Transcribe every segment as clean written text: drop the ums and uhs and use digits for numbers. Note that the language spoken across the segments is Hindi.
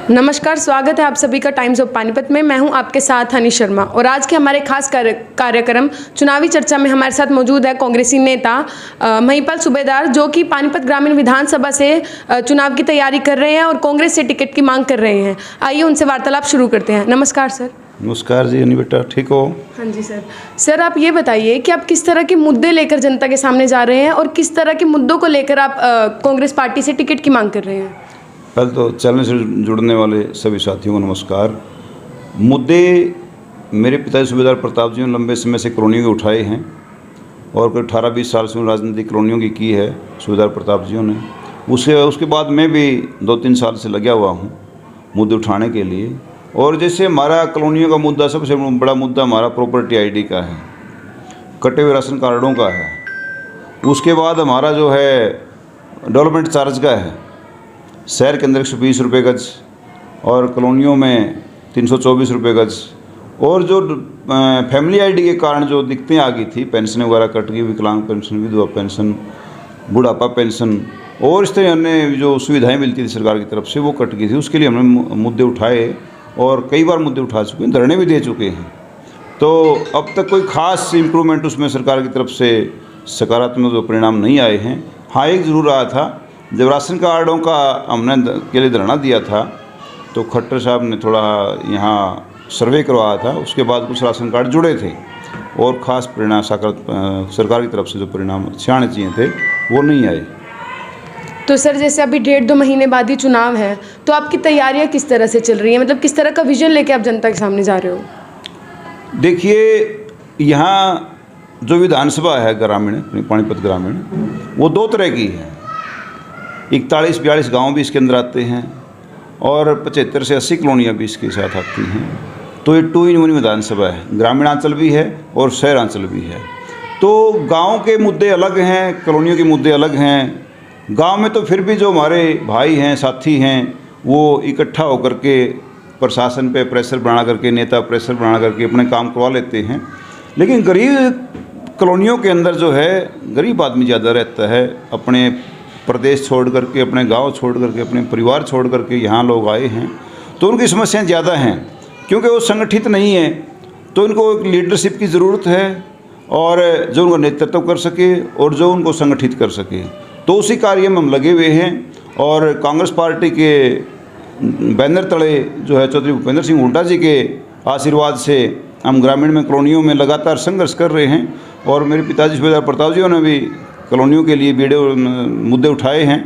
नमस्कार, स्वागत है आप सभी का टाइम्स ऑफ पानीपत में। मैं हूं आपके साथ हनी शर्मा और आज के हमारे खास कार्यक्रम चुनावी चर्चा में हमारे साथ मौजूद है कांग्रेसी नेता महिपाल सूबेदार, जो कि पानीपत ग्रामीण विधानसभा से चुनाव की तैयारी कर रहे हैं और कांग्रेस से टिकट की मांग कर रहे हैं। आइए उनसे वार्तालाप शुरू करते हैं। नमस्कार सर। नमस्कार जी हनी बेटा, ठीक हो? हाँ जी सर। सर आप ये बताइए कि आप किस तरह के मुद्दे लेकर जनता के सामने जा रहे हैं और किस तरह के मुद्दों को लेकर आप कांग्रेस पार्टी से टिकट की मांग कर रहे हैं? पहले तो चैनल से जुड़ने वाले सभी साथियों को नमस्कार। मुद्दे मेरे पिताजी सूबेदार प्रताप जी ने लंबे समय से कॉलोनियों के उठाए हैं और करीब 18-20 साल से राजनीति कॉलोनियों की है सूबेदार प्रताप जी ने। उसके बाद मैं भी 2-3 साल से लगा हुआ हूँ मुद्दे उठाने के लिए। और जैसे हमारा कॉलोनियों का मुद्दा, सबसे बड़ा मुद्दा हमारा प्रॉपर्टी आईडी का है, कटे हुए राशन कार्डों का है। उसके बाद हमारा जो है डेवलपमेंट चार्ज का है। शहर के अंदर 120 रुपये गज और कॉलोनियों में 324 रुपये गज। और जो फैमिली आईडी के कारण जो दिक्कतें आ गई थी, पेंशन वगैरह कट गई, विकलांग पेंशन, विधवा पेंशन, बुढ़ापा पेंशन और इस तरह अन्य जो सुविधाएं मिलती थी सरकार की तरफ से, वो कट गई थी। उसके लिए हमने मुद्दे उठाए और कई बार मुद्दे उठा चुके हैं, धरने भी दे चुके हैं। तो अब तक कोई ख़ास इम्प्रूवमेंट उसमें सरकार की तरफ से सकारात्मक जो परिणाम नहीं आए हैं। हाँ, एक ज़रूर आया था, जब राशन कार्डों का हमने के लिए धरना दिया था तो खट्टर साहब ने थोड़ा यहाँ सर्वे करवाया था। उसके बाद कुछ राशन कार्ड जुड़े थे और ख़ास परिणाम सरकार की तरफ से जो परिणाम अच्छे आने चाहिए थे वो नहीं आए। तो सर जैसे अभी 1.5-2 महीने बाद ही चुनाव है, तो आपकी तैयारियां किस तरह से चल रही हैं? मतलब किस तरह का विजन लेके आप जनता के सामने जा रहे हो? देखिए, यहाँ जो विधानसभा है ग्रामीण, पानीपत ग्रामीण, वो 2 तरह की है। 41-42 गांव भी इसके अंदर आते हैं और 75 से 80 कॉलोनियाँ भी इसके साथ आती हैं। तो ये 2 in 1 विधानसभा है, ग्रामीणांचल भी है और शहरांचल भी है। तो गांव के मुद्दे अलग हैं, कॉलोनियों के मुद्दे अलग हैं। गांव में तो फिर भी जो हमारे भाई हैं, साथी हैं, वो इकट्ठा होकर के प्रशासन पे प्रेशर बना करके, नेता प्रेशर बना करके अपने काम करवा लेते हैं। लेकिन गरीब कॉलोनियों के अंदर जो है गरीब आदमी ज़्यादा रहता है। अपने प्रदेश छोड़ करके, अपने गांव छोड़ करके, अपने परिवार छोड़ करके यहाँ लोग आए हैं, तो उनकी समस्याएं ज़्यादा हैं क्योंकि वो संगठित नहीं है। तो इनको एक लीडरशिप की ज़रूरत है और जो उनको नेतृत्व कर सके और जो उनको संगठित कर सके। तो उसी कार्य में हम लगे हुए हैं और कांग्रेस पार्टी के बैनर तले जो है चौधरी भूपेंद्र सिंह हुड्डा जी के आशीर्वाद से हम ग्रामीण में कॉलोनियों में लगातार संघर्ष कर रहे हैं। और मेरे पिताजी सूबेदार प्रताप जी ने भी कॉलोनियों के लिए मुद्दे उठाए हैं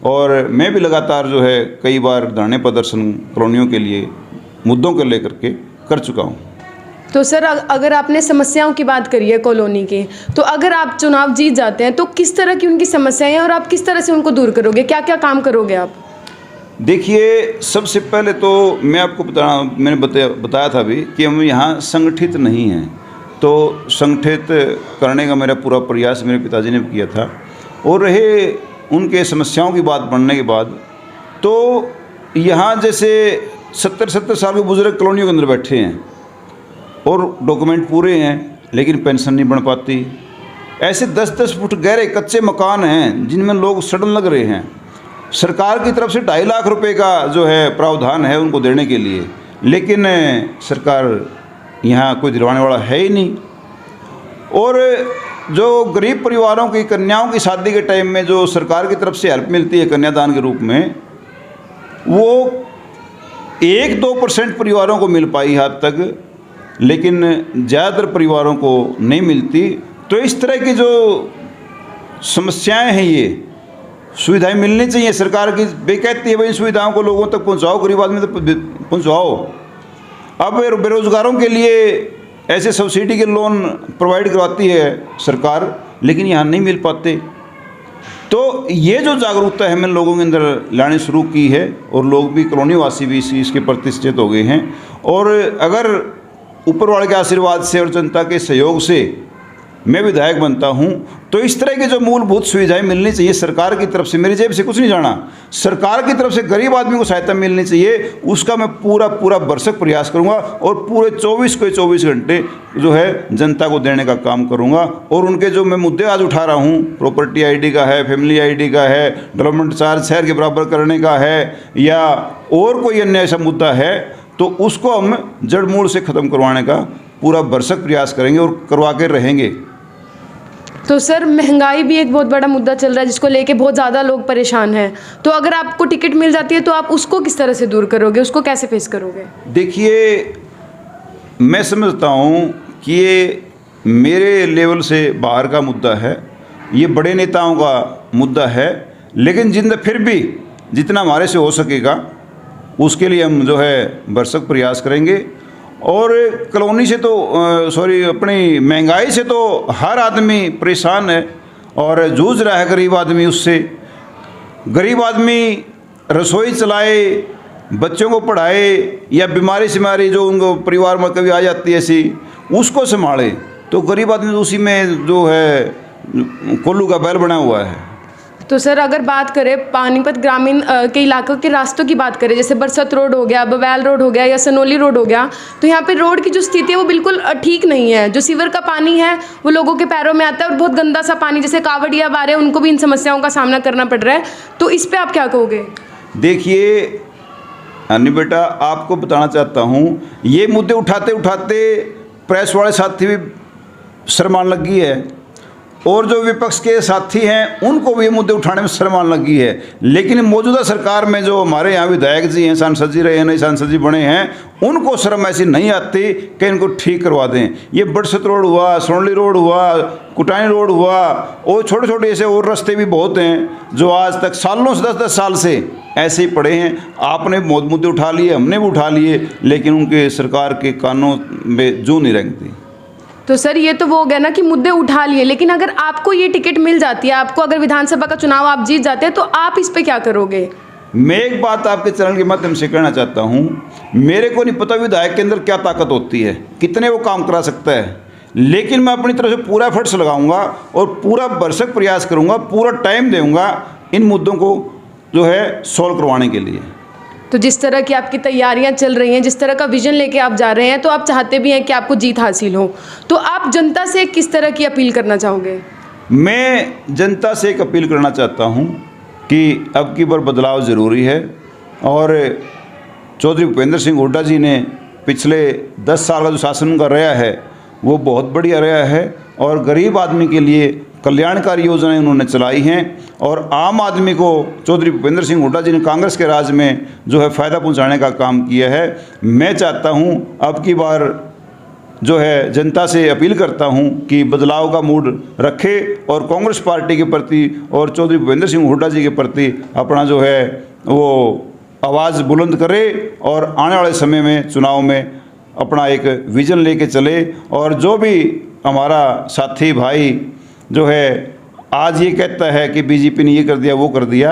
और मैं भी लगातार जो है कई बार धरने प्रदर्शन कॉलोनियों के लिए मुद्दों को लेकर के कर चुका हूँ। तो सर अगर आपने समस्याओं की बात करी है कॉलोनी की, तो अगर आप चुनाव जीत जाते हैं तो किस तरह की उनकी समस्याएं हैं और आप किस तरह से उनको दूर करोगे? क्या क्या काम करोगे आप? देखिए, सबसे पहले तो मैं आपको मैंने बताया था भी कि हम यहाँ संगठित नहीं हैं। तो संगठित करने का मेरा पूरा प्रयास मेरे पिताजी ने किया था। और रहे उनके समस्याओं की बात बढ़ने के बाद, तो यहाँ जैसे 70-70 साल के बुजुर्ग कॉलोनियों के अंदर बैठे हैं और डॉक्यूमेंट पूरे हैं लेकिन पेंशन नहीं बन पाती। ऐसे 10-10 फुट गहरे कच्चे मकान हैं जिनमें लोग सड़न लग रहे हैं। सरकार की तरफ से 2.5 लाख रुपए का जो है प्रावधान है उनको देने के लिए, लेकिन सरकार यहाँ कोई दिलवाने वाला है ही नहीं। और जो गरीब परिवारों की कन्याओं की शादी के टाइम में जो सरकार की तरफ से हेल्प मिलती है कन्यादान के रूप में, वो 1-2% परिवारों को मिल पाई आज तक, लेकिन ज़्यादातर परिवारों को नहीं मिलती। तो इस तरह की जो समस्याएं हैं, ये सुविधाएं मिलनी चाहिए सरकार की। वे कहती है भाई इन सुविधाओं को लोगों तक पहुंचाओ, गरीब आदमी तक पहुंचाओ। अब बेरोजगारों के लिए ऐसे सब्सिडी के लोन प्रोवाइड करवाती है सरकार, लेकिन यहाँ नहीं मिल पाते। तो ये जो जागरूकता है मैंने लोगों के अंदर लानी शुरू की है और लोग भी, कॉलोनी वासी भी इसके प्रति सचेत हो गए हैं। और अगर ऊपर वाले के आशीर्वाद से और जनता के सहयोग से मैं विधायक बनता हूं, तो इस तरह की जो मूलभूत सुविधाएं मिलनी चाहिए सरकार की तरफ से, मेरी जेब से कुछ नहीं जाना, सरकार की तरफ से गरीब आदमी को सहायता मिलनी चाहिए, उसका मैं पूरा भरसक प्रयास करूंगा और पूरे 24 के 24 घंटे जो है जनता को देने का काम करूंगा। और उनके जो मैं मुद्दे आज उठा रहा हूं, प्रॉपर्टी आईडी का है, फैमिली आईडी का है, डेवलपमेंट चार्ज शहर के बराबर करने का है, या और कोई अन्य ऐसा मुद्दा है, तो उसको हम जड़ मूल से ख़त्म करवाने का पूरा भरसक प्रयास करेंगे और करवा के रहेंगे। तो सर, महंगाई भी एक बहुत बड़ा मुद्दा चल रहा है जिसको लेके बहुत ज़्यादा लोग परेशान हैं। तो अगर आपको टिकट मिल जाती है तो आप उसको किस तरह से दूर करोगे, उसको कैसे फेस करोगे? देखिए, मैं समझता हूँ कि ये मेरे लेवल से बाहर का मुद्दा है, ये बड़े नेताओं का मुद्दा है, लेकिन फिर भी जितना हमारे से हो सकेगा उसके लिए हम जो है भरसक प्रयास करेंगे। और कॉलोनी से तो अपनी महंगाई से तो हर आदमी परेशान है और जूझ रहा है गरीब आदमी उससे। गरीब आदमी रसोई चलाए, बच्चों को पढ़ाए, या बीमारी सिमारी जो उनको परिवार में कभी आ जाती है ऐसी, उसको संभाले, तो गरीब आदमी उसी में जो है कोल्लू का बैल बना हुआ है। तो सर, अगर बात करें पानीपत ग्रामीण के इलाकों के रास्तों की बात करें, जैसे बरसत रोड हो गया, बवैल रोड हो गया या सनोली रोड हो गया, तो यहाँ पे रोड की जो स्थिति है वो बिल्कुल ठीक नहीं है। जो सीवर का पानी है वो लोगों के पैरों में आता है और बहुत गंदा सा पानी, जैसे कावड़िया आ रहे हैं उनको भी इन समस्याओं का सामना करना पड़ रहा है। तो इस पर आप क्या कहोगे? देखिए अन्नी बेटा, आपको बताना चाहता हूँ, ये मुद्दे उठाते उठाते प्रेस वाले साथी भी शर्मान लगी है और जो विपक्ष के साथी हैं उनको भी ये मुद्दे उठाने में शर्मान लगी है। लेकिन मौजूदा सरकार में जो हमारे यहाँ विधायक जी हैं, सांसद जी रहे हैं, नए सांसद जी बने हैं, उनको शर्म ऐसी नहीं आती कि इनको ठीक करवा दें। ये बरसत रोड हुआ, सोनली रोड हुआ, कुटानी रोड हुआ, और छोटे छोटे ऐसे और रास्ते भी बहुत हैं जो आज तक सालों से 10-10 साल से ऐसे ही पड़े हैं। आपने बहुत मुद्दे उठा लिए, हमने भी उठा लिए, लेकिन उनके सरकार के कानों में जूं नहीं रेंगती। तो सर, ये तो वो हो गया ना कि मुद्दे उठा लिए, लेकिन अगर आपको ये टिकट मिल जाती है, आपको अगर विधानसभा का चुनाव आप जीत जाते हैं, तो आप इस पे क्या करोगे? मैं एक बात आपके चैनल के माध्यम से कहना चाहता हूँ, मेरे को नहीं पता विधायक के अंदर क्या ताकत होती है, कितने वो काम करा सकता है, लेकिन मैं अपनी तरफ से पूरा एफर्ट्स लगाऊंगा और पूरा भरसक प्रयास करूंगा, पूरा टाइम दूंगा इन मुद्दों को जो है सॉल्व करवाने के लिए। तो जिस तरह की आपकी तैयारियां चल रही हैं, जिस तरह का विजन लेके आप जा रहे हैं, तो आप चाहते भी हैं कि आपको जीत हासिल हो, तो आप जनता से किस तरह की अपील करना चाहोगे? मैं जनता से एक अपील करना चाहता हूं कि अब की बार बदलाव ज़रूरी है और चौधरी भूपेंद्र सिंह हुड्डा जी ने पिछले 10 साल का जो शासन उनका रहा है वो बहुत बढ़िया रहा है और गरीब आदमी के लिए कल्याणकारी योजनाएं उन्होंने चलाई हैं और आम आदमी को चौधरी भूपेंद्र सिंह हुड्डा जी ने कांग्रेस के राज में जो है फ़ायदा पहुंचाने का काम किया है। मैं चाहता हूं अब की बार जो है जनता से अपील करता हूं कि बदलाव का मूड रखे और कांग्रेस पार्टी के प्रति और चौधरी भूपेंद्र सिंह हुड्डा जी के प्रति अपना जो है वो आवाज़ बुलंद करे और आने वाले समय में चुनाव में अपना एक विज़न लेके चले। और जो भी हमारा साथी भाई जो है आज ये कहता है कि बीजेपी ने ये कर दिया वो कर दिया,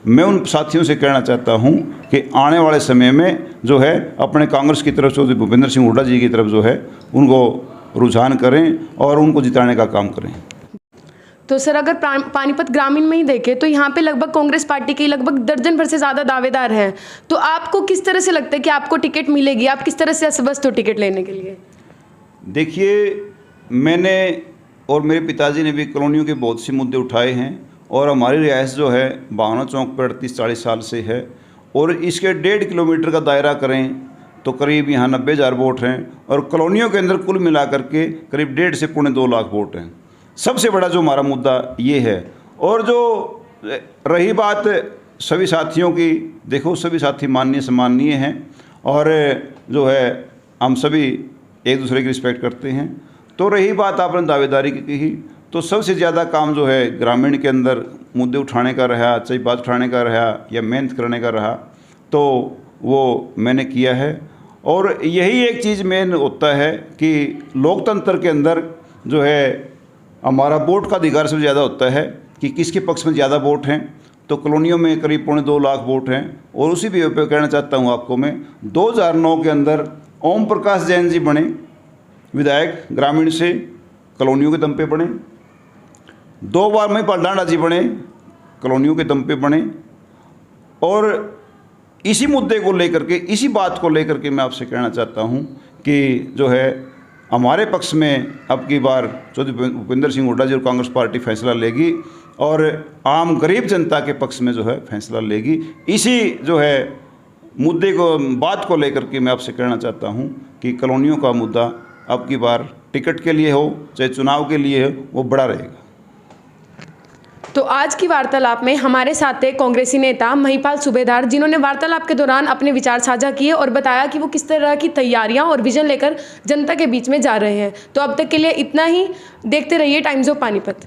मैं उन साथियों से कहना चाहता हूं कि आने वाले समय में जो है अपने कांग्रेस की तरफ चौधरी भूपेंद्र सिंह हुड्डा जी की तरफ जो है उनको रुझान करें और उनको जिताने का काम करें। तो सर, अगर पानीपत ग्रामीण में ही देखें तो यहाँ पे लगभग कांग्रेस पार्टी के लगभग दर्जन भर से ज़्यादा दावेदार हैं, तो आपको किस तरह से लगता है कि आपको टिकट मिलेगी? आप किस तरह से अस्वस्थ हो टिकट लेने के लिए? देखिए, मैंने और मेरे पिताजी ने भी कॉलोनियों के बहुत से मुद्दे उठाए हैं और हमारी रिहाइश जो है भावना चौक पर 38-40 साल से है और इसके 1.5 किलोमीटर का दायरा करें तो करीब यहाँ 90,000 वोट हैं और कॉलोनियों के अंदर कुल मिलाकर के करीब 1.5 से 2.25 लाख वोट हैं। सबसे बड़ा जो हमारा मुद्दा ये है। और जो रही बात सभी साथियों की, देखो सभी साथी माननीय सम्माननीय हैं और जो है हम सभी एक दूसरे की रिस्पेक्ट करते हैं। तो रही बात आपने दावेदारी की कही, तो सबसे ज़्यादा काम जो है ग्रामीण के अंदर मुद्दे उठाने का रहा, चाहे बात उठाने का रहा या मेहनत करने का रहा, तो वो मैंने किया है। और यही एक चीज़ मेन होता है कि लोकतंत्र के अंदर जो है हमारा वोट का अधिकार सबसे ज़्यादा होता है कि किसके पक्ष में ज़्यादा वोट हैं। तो कॉलोनियों में करीब 2.25 लाख वोट हैं और उसी भी पे कहना चाहता हूँ आपको मैं, 2009 के अंदर ओम प्रकाश जैन जी बने विधायक ग्रामीण से कॉलोनियों के दम पे बने, 2 बार महिपाल डांडा जी बने, कॉलोनियों के दम पे बने। और इसी मुद्दे को लेकर के, इसी बात को लेकर के मैं आपसे कहना चाहता हूँ कि जो है हमारे पक्ष में अब की बार चौधरी भूपेंद्र सिंह हुड्डा जी और कांग्रेस पार्टी फैसला लेगी और आम गरीब जनता के पक्ष में जो है फैसला लेगी। इसी जो है मुद्दे को, बात को लेकर के मैं आपसे कहना चाहता हूँ कि कॉलोनियों का मुद्दा अब की बार टिकट के लिए हो चाहे चुनाव के लिए हो, वो बड़ा रहेगा। तो आज की वार्तालाप में हमारे साथ थे कांग्रेसी नेता महिपाल सूबेदार, जिन्होंने वार्तालाप के दौरान अपने विचार साझा किए और बताया कि वो किस तरह की तैयारियां और विजन लेकर जनता के बीच में जा रहे हैं। तो अब तक के लिए इतना ही। देखते रहिए टाइम्स ऑफ पानीपत।